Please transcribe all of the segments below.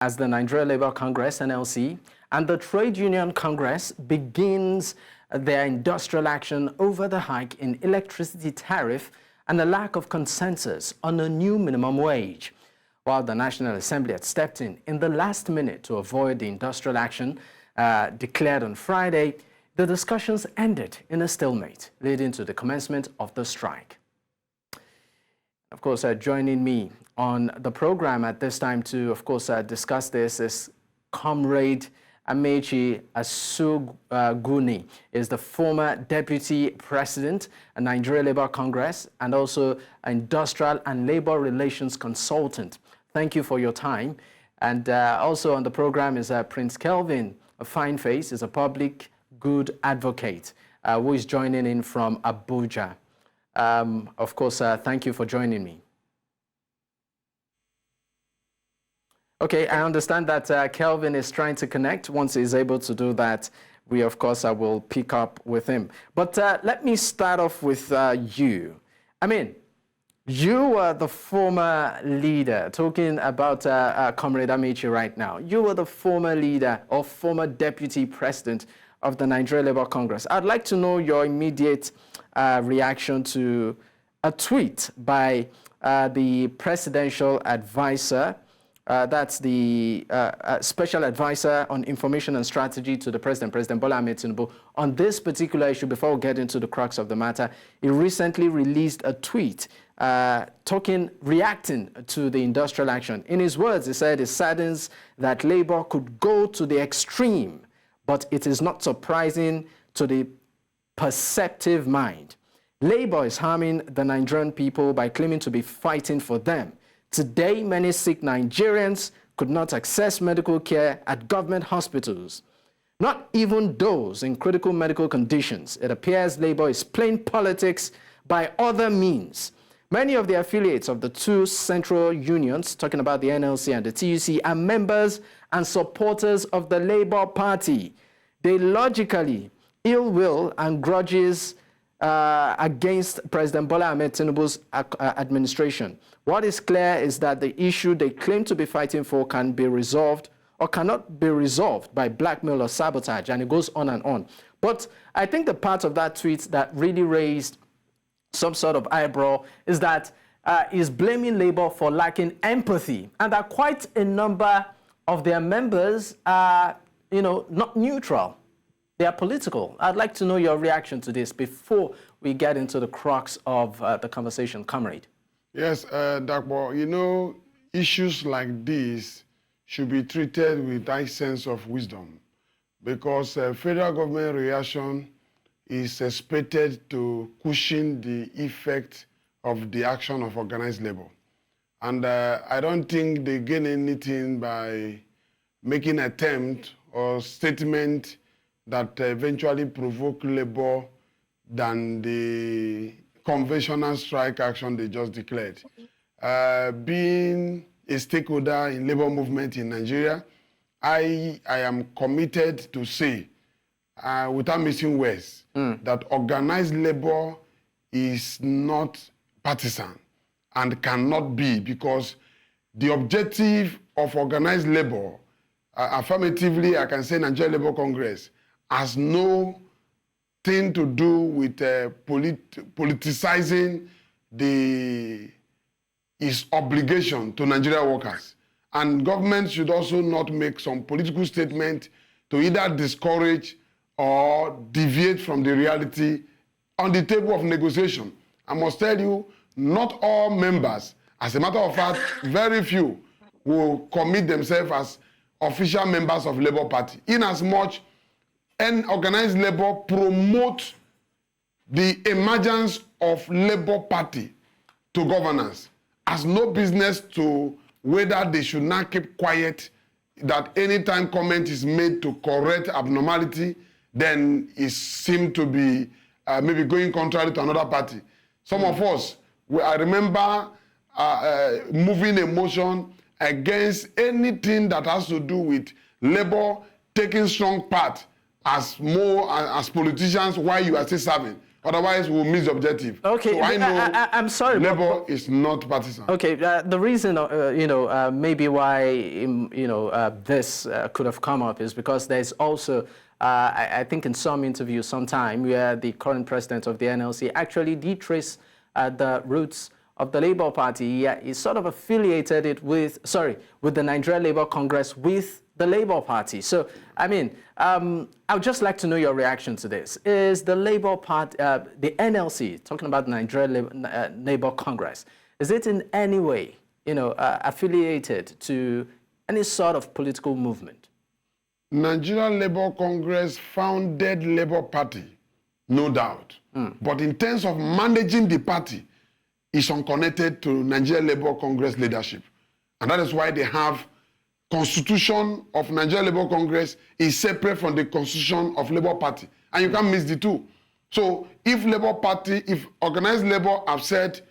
as the Nigeria Labour Congress, NLC, and the Trade Union Congress begins their industrial action over the hike in electricity tariff and a lack of consensus on a new minimum wage. While the National Assembly had stepped in the last minute to avoid the industrial action declared on Friday, the discussions ended in a stalemate, leading to the commencement of the strike. Of course, joining me on the program at this time to, of course, discuss this is Comrade Amechi Asugwuni, is the former Deputy President of Nigeria Labour Congress and also Industrial and Labour Relations Consultant. Thank you for your time. And also on the program is Prince Kevin Fyneface, is a public good advocate who is joining in from Abuja. Of course, thank you for joining me. Okay, I understand that Kelvin is trying to connect. Once he's able to do that, we, of course, will pick up with him. But let me start off with you. I mean, you were the former leader, talking about Comrade Amechi right now. You were the former leader or former deputy president of the Nigeria Labour Congress. I'd like to know your immediate reaction to a tweet by the presidential advisor, that's the special advisor on information and strategy to the president, President Bola Ahmed Tinubu, on this particular issue. Before we get into the crux of the matter, he recently released a tweet reacting to the industrial action. In his words, he said, it saddens that Labour could go to the extreme, but it is not surprising to the perceptive mind. Labour is harming the Nigerian people by claiming to be fighting for them. Today, many sick Nigerians could not access medical care at government hospitals. Not even those in critical medical conditions. It appears Labour is playing politics by other means. Many of the affiliates of the two central unions, talking about the NLC and the TUC, are members and supporters of the Labour Party. They logically ill will and grudges against President Bola Ahmed Tinubu's administration. What is clear is that the issue they claim to be fighting for can be resolved or cannot be resolved by blackmail or sabotage, and it goes on and on. But I think the part of that tweet that really raised some sort of eyebrow is that is blaming Labour for lacking empathy, and that quite a number of their members are, not neutral. They are political. I'd like to know your reaction to this before we get into the crux of the conversation, Comrade. Yes, Dapo, issues like this should be treated with high sense of wisdom, because federal government reaction is expected to cushion the effect of the action of organized labor. And I don't think they gain anything by making an attempt or statement that eventually provoke labor than the conventional strike action they just declared. Being a stakeholder in labor movement in Nigeria, I am committed to say, without missing words, that organized labor is not partisan and cannot be, because the objective of organized labor, affirmatively, I can say Nigeria Labour Congress, has no thing to do with politicizing its obligation to Nigeria workers. And government should also not make some political statement to either discourage or deviate from the reality on the table of negotiation. I must tell you, not all members, as a matter of fact, very few will commit themselves as official members of Labour Party, inasmuch and organized labor promote the emergence of Labour Party to governance, has no business to whether they should not keep quiet, that anytime comment is made to correct abnormality, then it seemed to be maybe going contrary to another party. Some of us, I remember moving a motion against anything that has to do with labor taking strong part as politicians while you are still serving. Otherwise, we'll miss the objective. Okay, so I know I'm sorry. Labour is not partisan. Okay, the reason, maybe why, this could have come up is because there's also, I think in some interviews sometime where the current president of the NLC actually did trace the roots of the Labour Party. Yeah, he sort of affiliated it with the Nigeria Labour Congress with the Labour Party. So, I mean, I would just like to know your reaction to this. Is the Labour Party, the NLC, talking about the Nigeria Labour Congress, is it in any way, affiliated to any sort of political movement? Nigeria Labour Congress founded Labour Party, no doubt. But in terms of managing the party, it's unconnected to Nigeria Labour Congress leadership. And that is why they have Constitution of Nigeria Labour Congress is separate from the Constitution of Labour Party. And you can't mix the two. So if Labour Party, if organized labor have said,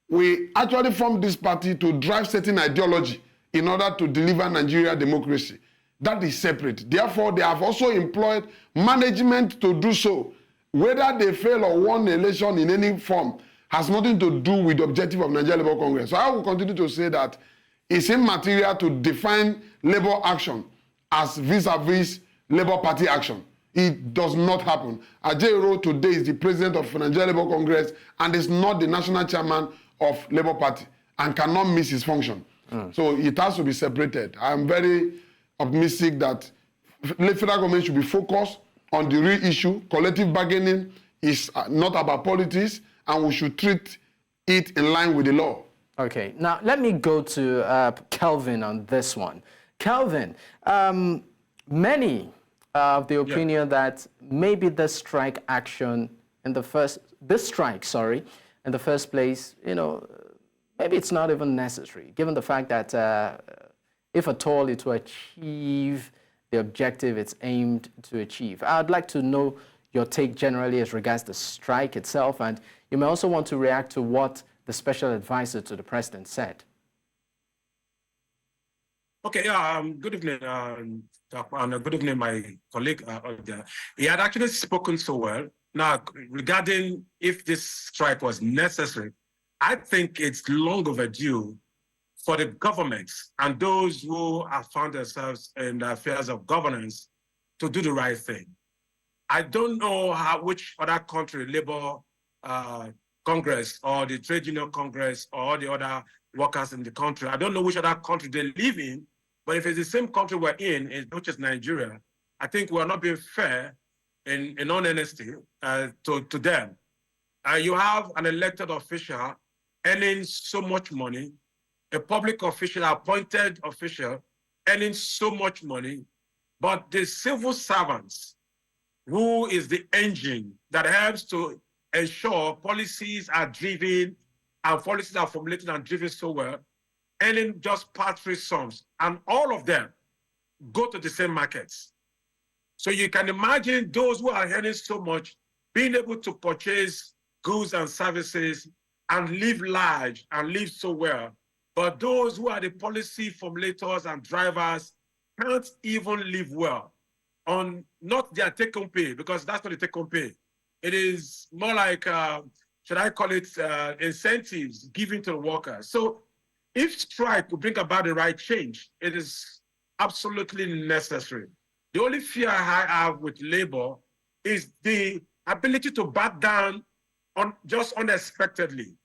we actually formed this party to drive certain ideology in order to deliver Nigeria democracy, that is separate. Therefore, they have also employed management to do so. Whether they fail or won the election in any form has nothing to do with the objective of Nigeria Labour Congress. So I will continue to say that it's immaterial to define labor action as vis-a-vis Labour Party action. It does not happen. Ajero today is the president of Nigeria Labour Congress and is not the national chairman of Labour Party and cannot miss his function. So it has to be separated. I am very optimistic that the federal government should be focused on the real issue. Collective bargaining is not about politics, and we should treat it in line with the law. Okay, now let me go to Kelvin on this one. Kelvin, many of the opinion that maybe this strike action in the first place, maybe it's not even necessary, given the fact that if at all it will achieve the objective it's aimed to achieve. I'd like to know your take generally as regards the strike itself, and you may also want to react to what the special advisor to the president said. Okay, good evening, and good evening, my colleague. He had actually spoken so well. Now, regarding if this strike was necessary, I think it's long overdue for the governments and those who have found themselves in the affairs of governance to do the right thing. I don't know which other country, Labour Congress or the Trade Union Congress or the other workers in the country, I don't know which other country they live in, but if it's the same country we're in, which is Nigeria, I think we're not being fair in all honesty to them. You have an elected official earning so much money, a public official, appointed official earning so much money, but the civil servants, who is the engine that helps to ensure policies are driven and policies are formulated and driven so well, earning just paltry sums, and all of them go to the same markets. So you can imagine those who are earning so much being able to purchase goods and services and live large and live so well. But those who are the policy formulators and drivers can't even live well on not their take-home pay, because that's not the take-home pay. It is more like, should I call it incentives given to the workers. So if strike will bring about the right change, it is absolutely necessary. The only fear I have with labor is the ability to back down on just unexpectedly.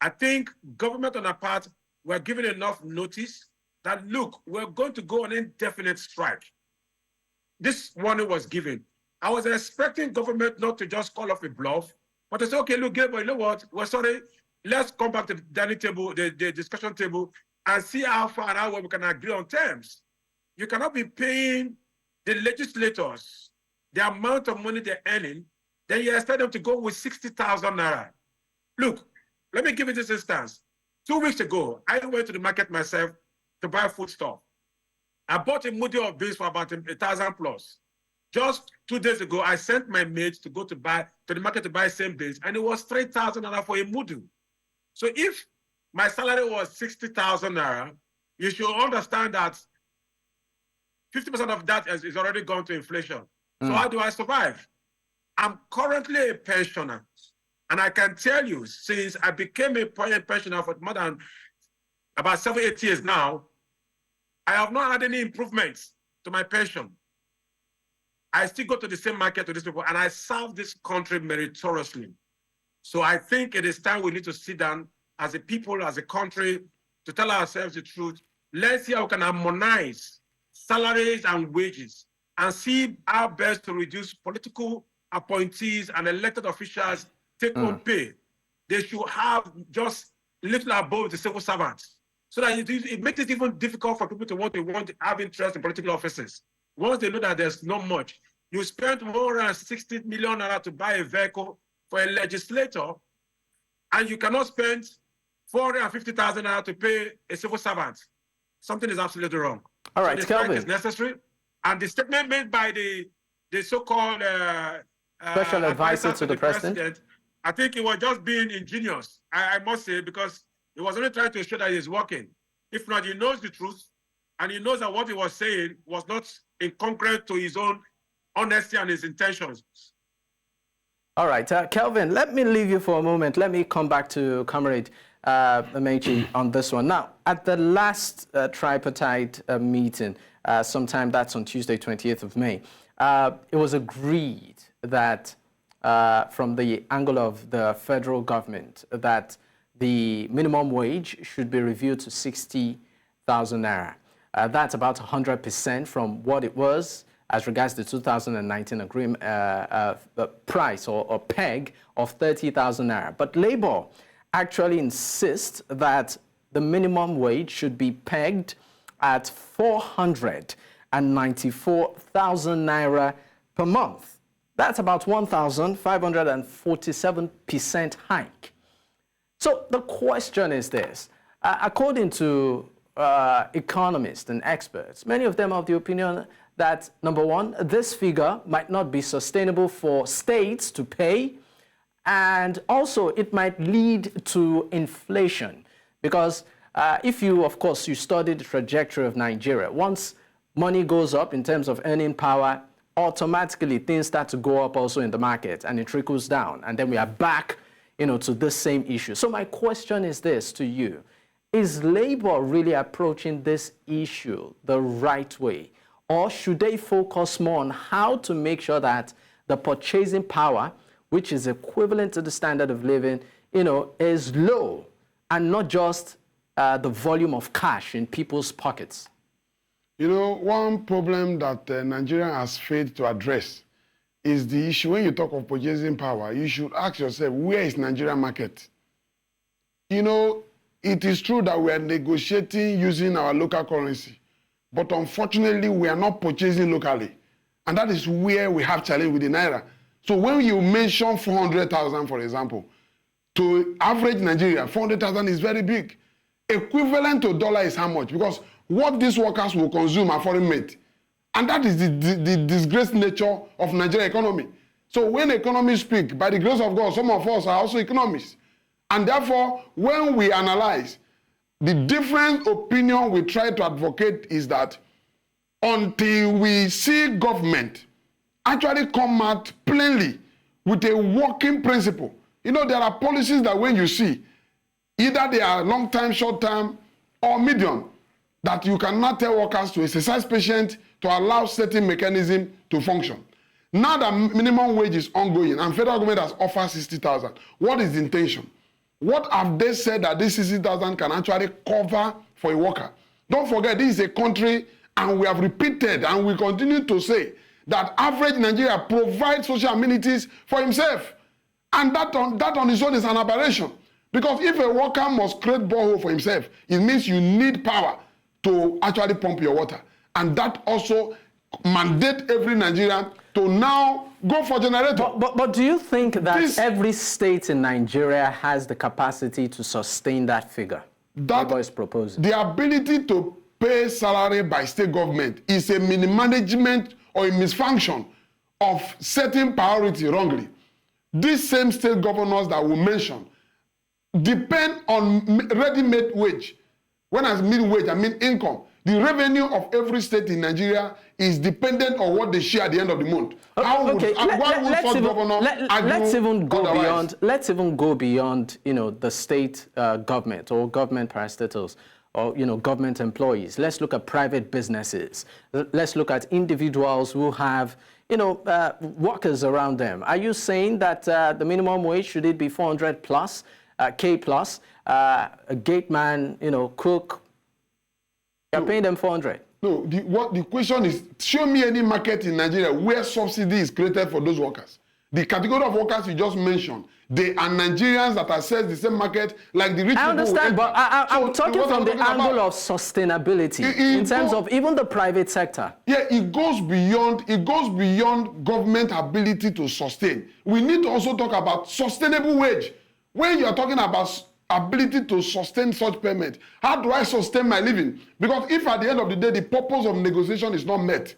I think government on our part were given enough notice that, look, we're going to go on indefinite strike. This warning was given. I was expecting government not to just call off a bluff, but to say, okay, look, Gabriel, you know what? We're sorry. Let's come back to the dining table, the discussion table, and see how far and how well we can agree on terms. You cannot be paying the legislators the amount of money they're earning, then you expect them to go with 60,000 naira. Look, let me give you this instance. 2 weeks ago, I went to the market myself to buy foodstuff. I bought a mudi of beans for about 1,000 plus. Just 2 days ago, I sent my mates to go to the market to buy same beans, and it was 3,000 naira for a mudu. So if my salary was 60,000 naira, you should understand that 50% of that is already gone to inflation. So how do I survive? I'm currently a pensioner. And I can tell you, since I became a pensioner for more than about 7-8 years now, I have not had any improvements to my pension. I still go to the same market to these people, and I serve this country meritoriously. So I think it is time we need to sit down as a people, as a country, to tell ourselves the truth. Let's see how we can harmonize salaries and wages and see how best to reduce political appointees and elected officials take-home pay. They should have just little above the civil servants, so that it makes it even difficult for people to have interest in political offices. Once they know that there's not much, you spend more than 60 million naira to buy a vehicle for a legislator, and you cannot spend 450,000 naira to pay a civil servant. Something is absolutely wrong. All right, so Kelvin. is necessary, and the statement made by the so-called special advisor to the president, I think he was just being ingenious, I must say, because he was only trying to show that he's working. If not, he knows the truth, and he knows that what he was saying was not incongruent to his own honesty and his intentions. All right, Kelvin, let me leave you for a moment. Let me come back to Comrade Amechi on this one. Now, at the last tripartite meeting, sometime that's on Tuesday, 28th of May, it was agreed that from the angle of the federal government that the minimum wage should be reviewed to 60,000 naira. That's about 100% from what it was as regards the 2019 agreement, the price or peg of 30,000 naira. But Labour actually insists that the minimum wage should be pegged at 494,000 naira per month. That's about 1,547% hike. So the question is this. According to economists and experts, many of them are of the opinion that, number one, this figure might not be sustainable for states to pay, and also it might lead to inflation. Because if you, of course, you study the trajectory of Nigeria, once money goes up in terms of earning power, automatically things start to go up also in the market, and it trickles down, and then we are back, to this same issue. So my question is this to you: is Labour really approaching this issue the right way, or should they focus more on how to make sure that the purchasing power, which is equivalent to the standard of living, is low, and not just the volume of cash in people's pockets? One problem that Nigeria has failed to address is the issue. When you talk of purchasing power, you should ask yourself, where is Nigeria market? It is true that we are negotiating using our local currency, but unfortunately, we are not purchasing locally. And that is where we have challenge with the Naira. So when you mention 400,000, for example, to average Nigeria, 400,000 is very big. Equivalent to dollar is how much? Because what these workers will consume are foreign made. And that is the disgraced nature of Nigerian economy. So when economists speak, by the grace of God, some of us are also economists. And therefore, when we analyze, the different opinion we try to advocate is that until we see government actually come out plainly with a working principle, there are policies that when you see, either they are long-term, short-term, or medium, that you cannot tell workers to exercise patience to allow certain mechanism to function. Now that minimum wage is ongoing and federal government has offered 60,000, what is the intention? What have they said that this 60,000 can actually cover for a worker? Don't forget, this is a country, and we have repeated and we continue to say that average Nigeria provides social amenities for himself. And that on its own is an aberration. Because if a worker must create borehole for himself, it means you need power to actually pump your water. And that also mandate every Nigerian to now go for generator. But do you think that every state in Nigeria has the capacity to sustain that figure? That is proposing. The ability to pay salary by state government is a mismanagement or a misfunction of setting priority wrongly. These same state governors that we mentioned depend on ready-made wage. When I mean wage, I mean income. The revenue of every state in Nigeria is dependent on what they share at the end of the month. Let's even go beyond, you know, the state government or government parastatals or, you know, government employees. Let's look at private businesses. Let's look at individuals who have, you know, workers around them. Are you saying that the minimum wage, should it be 400 plus, K plus, a gate man, you know, cook, you're paying them 400? No, the question is, show me any market in Nigeria where subsidy is created for those workers. The category of workers you just mentioned, they are Nigerians that access the same market like the rich people. I understand, but I'm talking from the angle of sustainability in terms of even the private sector. Yeah, it goes beyond government ability to sustain. We need to also talk about sustainable wage. When you are talking about ability to sustain such payment, how do I sustain my living? Because if at the end of the day, the purpose of negotiation is not met,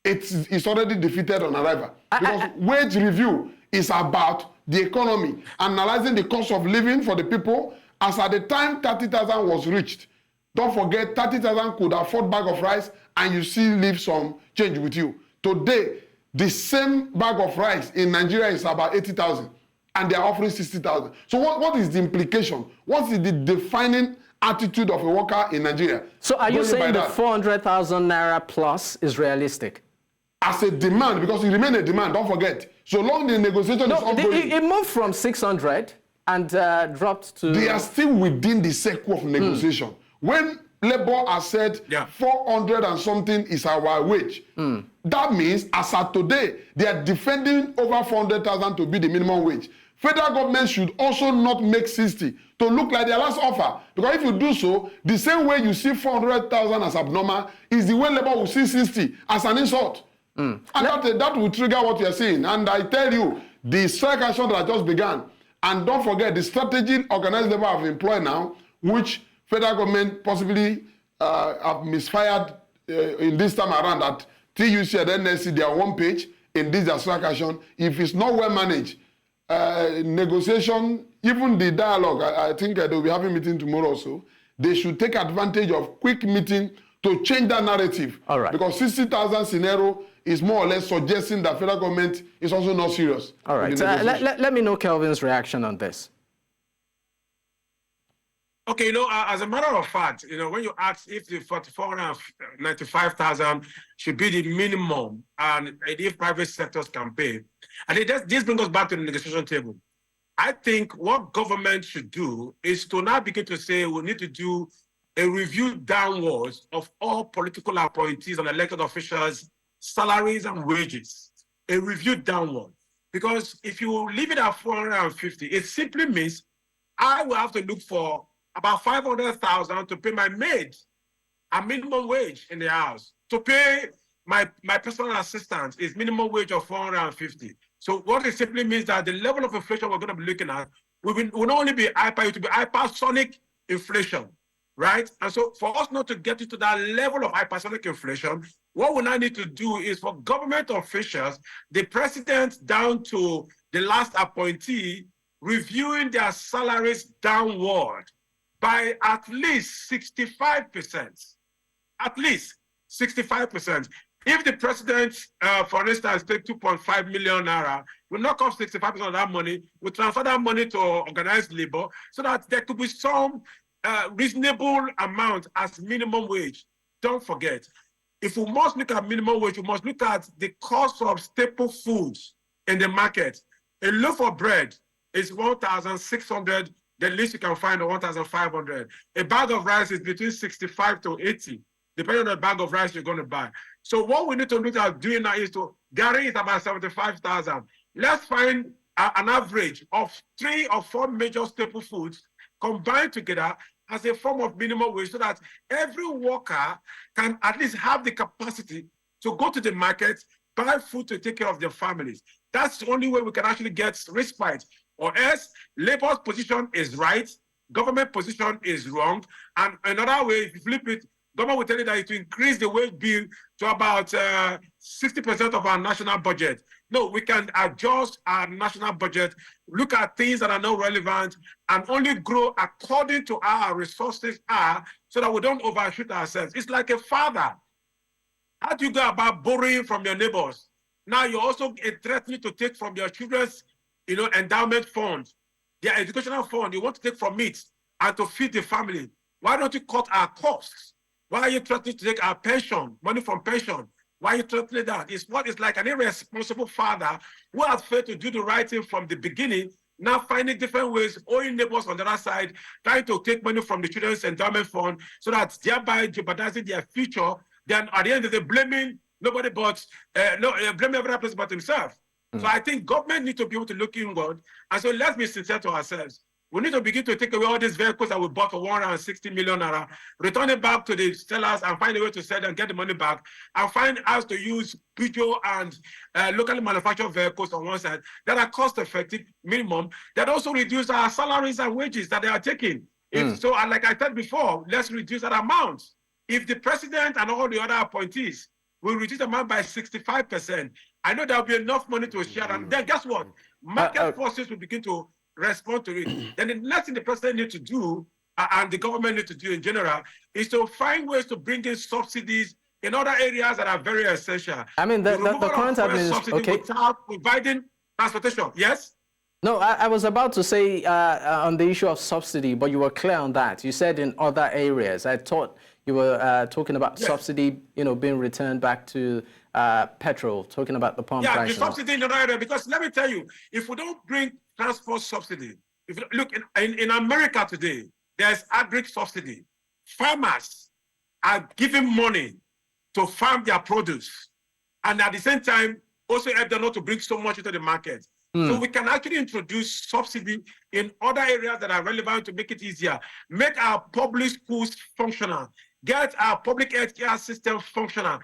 it's already defeated on arrival. Because wage review is about the economy, analyzing the cost of living for the people. As at the time 30,000 was reached, don't forget 30,000 could afford bag of rice and you still leave some change with you. Today, the same bag of rice in Nigeria is about 80,000 and they are offering 60,000. So what is the implication? What is the defining attitude of a worker in Nigeria? So are you saying the 400,000 naira plus is realistic? As a demand, because it remains a demand, don't forget. So long the negotiation is ongoing. It moved from 600 and dropped to... They are still within the circle of negotiation. When Labour has said 400 and something is our wage, that means as of today, they are defending over 400,000 to be the minimum wage. Federal government should also not make 60 to look like their last offer. Because if you do so, the same way you see 400,000 as abnormal is the way Labour will see 60 as an insult. And that will trigger what you're saying. And I tell you, the strike action that just began, and don't forget the strategy organized labor have employed now, which federal government possibly have misfired in this time around, that TUC and NSC, they are one page in this strike action. If it's not well managed, negotiation, even the dialogue, I think they'll be having a meeting tomorrow also, they should take advantage of quick meeting to change that narrative. All right. Because 60,000 scenario is more or less suggesting that federal government is also not serious. All right. Let me know Kelvin's reaction on this. Okay, you know, as a matter of fact, you know, when you ask if the 495,000 should be the minimum and if private sectors can pay, and this brings us back to the negotiation table. I think what government should do is to now begin to say we need to do a review downwards of all political appointees and elected officials' salaries and wages. A review downward. Because if you leave it at 450, it simply means I will have to look for about 500,000 to pay my maid a minimum wage in the house. To pay my personal assistant is minimum wage of 450. So what it simply means that the level of inflation we're going to be looking at will not only be hypersonic inflation, right? And so for us not to get into that level of hypersonic inflation, what we now need to do is for government officials, the president down to the last appointee, reviewing their salaries downward by at least 65%. At least 65%. If the president, for instance, take 2.5 million naira, will knock off 65% of that money, will transfer that money to organized labor so that there could be some reasonable amount as minimum wage. Don't forget, if we must look at minimum wage, we must look at the cost of staple foods in the market. A loaf of bread is 1,600. The least you can find is 1,500. A bag of rice is between 65 to 80, depending on the bag of rice you're going to buy. So what we need to look at doing now is to Gary is about 75,000. Let's find an average of 3 or 4 major staple foods combined together as a form of minimum wage so that every worker can at least have the capacity to go to the market, buy food to take care of their families. That's the only way we can actually get respite. Or else, labor's position is right, government position is wrong, and another way, if you flip it, government will tell you that it will increase the wage bill to about 60% of our national budget. No, we can adjust our national budget, look at things that are not relevant, and only grow according to our resources are, so that we don't overshoot ourselves. It's like a father. How do you go about borrowing from your neighbors? Now you're also threatening to take from your children's, endowment fund, their educational fund. You want to take from it and to feed the family. Why don't you cut our costs? Why are you threatening to take our pension, money from pension? Why are you threatening that? It's like an irresponsible father who has failed to do the right thing from the beginning, now finding different ways, owing neighbors on the other side, trying to take money from the children's endowment fund so that thereby jeopardizing their future. Then at the end of the day, blaming nobody but, blaming every person but himself. So I think government needs to be able to look inward. And so let's be sincere to ourselves. We need to begin to take away all these vehicles that we bought for 160 million naira, return it back to the sellers and find a way to sell them, get the money back, and find us to use Peugeot and locally manufactured vehicles on one side that are cost-effective, minimum, that also reduce our salaries and wages that they are taking. So, and like I said before, let's reduce that amount. If the president and all the other appointees will reduce the amount by 65%, I know there'll be enough money to share. And then guess what? Market forces will begin to respond to it. Then the next thing the president needs to do, and the government needs to do in general, is to find ways to bring in subsidies in other areas that are very essential. I mean, the current administration, okay, without providing transportation. Yes? No, I was about to say on the issue of subsidy, but you were clear on that. You said in other areas. I thought you were talking about subsidy, being returned back to petrol, talking about the pump price. Yeah, the subsidy in other area, because let me tell you, if we don't bring transport subsidy, if you look in America today, there's agri subsidy. Farmers are giving money to farm their produce, and at the same time, also help them not to bring so much into the market. So we can actually introduce subsidy in other areas that are relevant to make it easier, make our public schools functional, get our public health care system functional,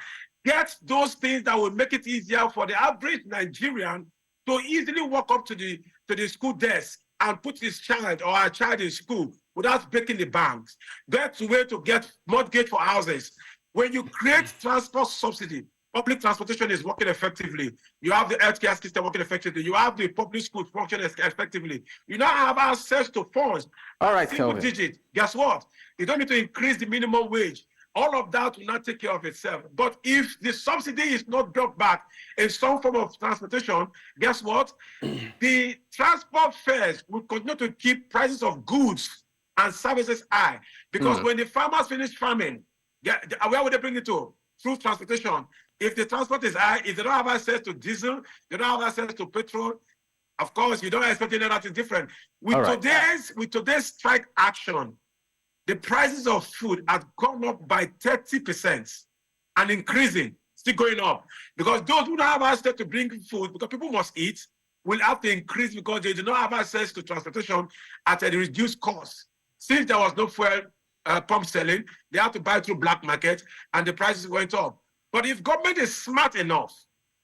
get those things that will make it easier for the average Nigerian to easily walk up to the school desk and put his child or our child in school without breaking the banks. Get a way to get mortgage for houses. When you create transport subsidy, public transportation is working effectively. You have the healthcare system working effectively. You have the public schools functioning effectively. You now have access to funds. All right, single Kelvin. digit. Guess what? You don't need to increase the minimum wage. All of that will not take care of itself. But if the subsidy is not brought back in some form of transportation, guess what? The transport fares will continue to keep prices of goods and services high. Because when the farmers finish farming, where would they bring it to? Through transportation. If the transport is high, if they don't have access to diesel, they don't have access to petrol, of course, you don't expect any other thing different. With today's strike action, the prices of food have gone up by 30% and increasing, still going up. Because those who don't have access to bring food, because people must eat, will have to increase because they do not have access to transportation at a reduced cost. Since there was no fuel pump selling, they have to buy through black market and the prices went up. But if government is smart enough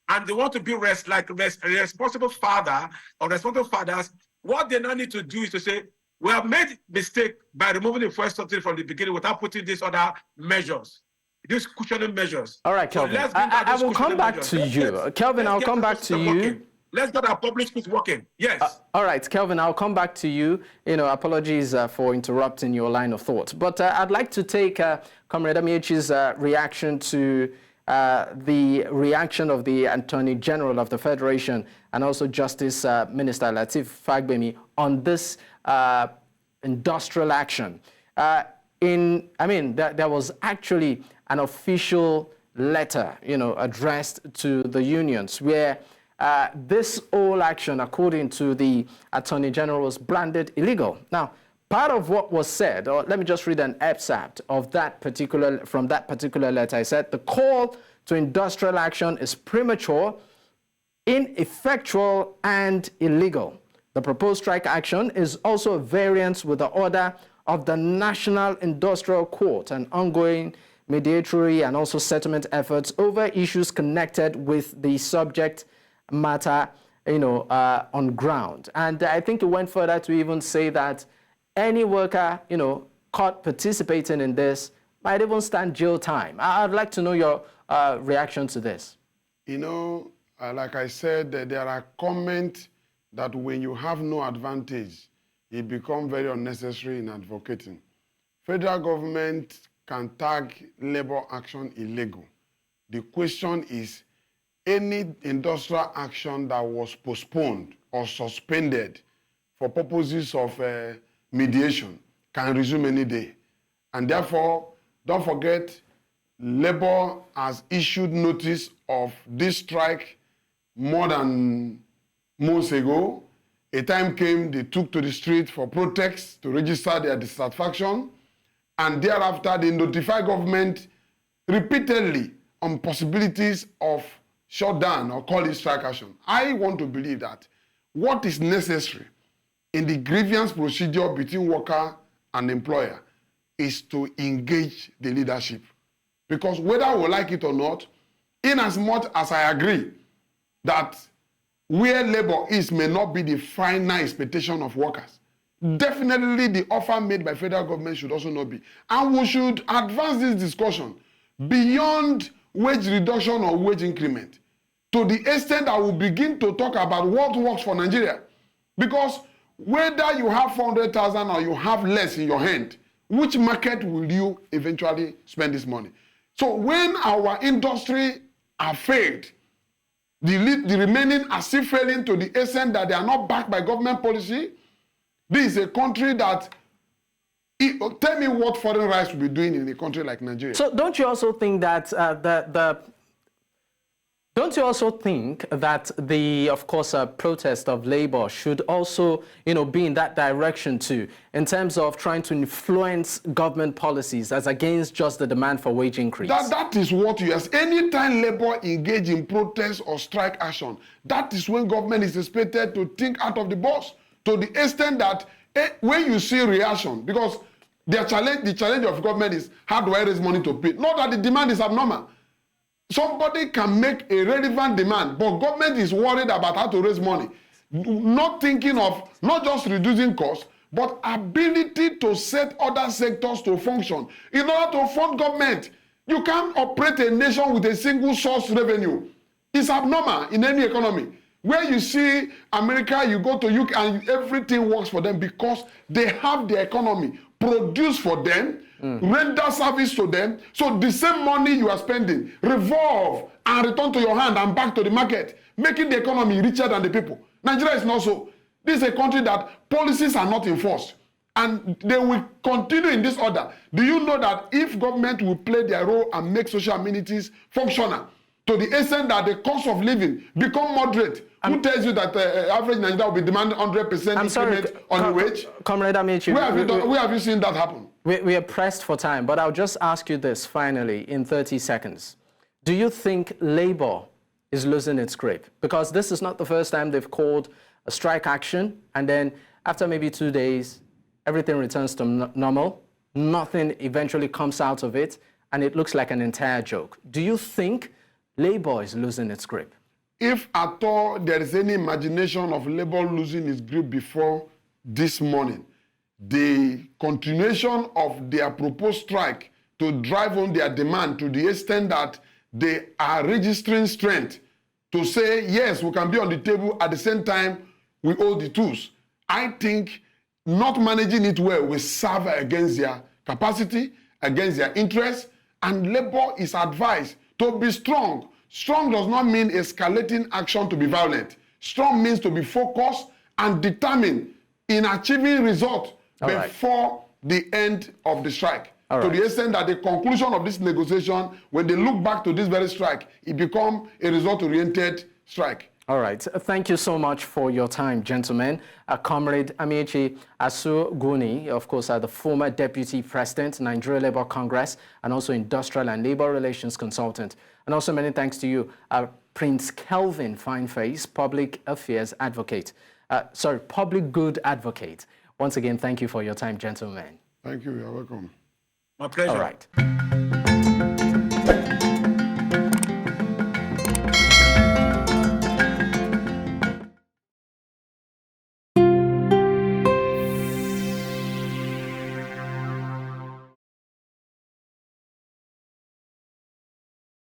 and they want to be a responsible father or responsible fathers, what they now need to do is to say, we have made mistake by removing the fuel subsidy from the beginning without putting these other measures, these cushioning measures. All right, Kelvin. So I will come back to you. Kelvin, I'll come back to you. Let's get our public schools working. Yes. All right, Kelvin, I'll come back to you. Apologies for interrupting your line of thought. But I'd like to take Comrade Amechi's reaction to the reaction of the Attorney General of the Federation and also Justice Minister Lateef Fagbemi on this industrial action. There was actually an official letter, addressed to the unions where this whole action, according to the Attorney General, was branded illegal. Now, part of what was said, or let me just read an excerpt of from that particular letter. I said, the call to industrial action is premature, ineffectual, and illegal. The proposed strike action is also a variance with the order of the National Industrial Court and ongoing mediatory and also settlement efforts over issues connected with the subject matter, on ground. And I think it went further to even say that any worker, caught participating in this might even stand jail time. I'd like to know your reaction to this. You know, like I said, there are comments that when you have no advantage, it becomes very unnecessary in advocating. Federal government can tag labor action illegal. The question is, any industrial action that was postponed or suspended for purposes of mediation can resume any day. And therefore, don't forget, Labour has issued notice of this strike more than months ago. A time came, they took to the street for protests to register their dissatisfaction, and thereafter they notified government repeatedly on possibilities of shutdown or call it strike action. I want to believe that what is necessary in the grievance procedure between worker and employer is to engage the leadership. Because whether we like it or not, in as much as I agree that where labor is may not be the final expectation of workers, definitely the offer made by federal government should also not be. And we should advance this discussion beyond wage reduction or wage increment to the extent that we begin to talk about what works for Nigeria. Because whether you have 400,000 or you have less in your hand, which market will you eventually spend this money? So when our industry are failed, the remaining are still failing to the extent that they are not backed by government policy, this is a country that, tell me what foreign rights will be doing in a country like Nigeria. So don't you also think that don't you also think that the, of course, protest of labor should also, be in that direction too, in terms of trying to influence government policies as against just the demand for wage increase? That is what you ask. Anytime labor engage in protest or strike action, that is when government is expected to think out of the box to the extent that when you see reaction, because the challenge of government is how do I raise money to pay? Not that the demand is abnormal. Somebody can make a relevant demand, but government is worried about how to raise money, not thinking of not just reducing costs, but ability to set other sectors to function. In order to fund government, you can't operate a nation with a single source revenue. It's abnormal in any economy. Where you see America, you go to UK and everything works for them because they have the economy produced for them, render service to them. So the same money you are spending, revolve and return to your hand and back to the market, making the economy richer than the people. Nigeria is not so. This is a country that policies are not enforced. And they will continue in this order. Do you know that if government will play their role and make social amenities functional, to the extent that the cost of living become moderate, who tells you that average Nigeria will be demanding 100% increment on the wage? Comrade Amechi, where have you seen that happen? We are pressed for time, but I'll just ask you this finally in 30 seconds. Do you think labor is losing its grip? Because this is not the first time they've called a strike action, and then after maybe 2 days, everything returns to normal, nothing eventually comes out of it, and it looks like an entire joke. Do you think labor is losing its grip? If at all there is any imagination of labor losing its grip before this morning, the continuation of their proposed strike to drive home their demand to the extent that they are registering strength to say, yes, we can be on the table, at the same time, we hold the tools. I think not managing it well will serve against their capacity, against their interests, and labor is advised to be strong. Strong does not mean escalating action to be violent. Strong means to be focused and determined in achieving results before the end of the strike. To the extent that the conclusion of this negotiation, when they look back to this very strike, it becomes a result-oriented strike. All right. Thank you so much for your time, gentlemen. Comrade Amechi Asugwuni, of course, the former Deputy President, Nigeria Labour Congress, and also Industrial and Labour Relations Consultant. And also many thanks to you, Prince Kevin Fyneface, Public Affairs Advocate. Public Good Advocate. Once again, thank you for your time, gentlemen. Thank you. You're welcome. My pleasure. All right.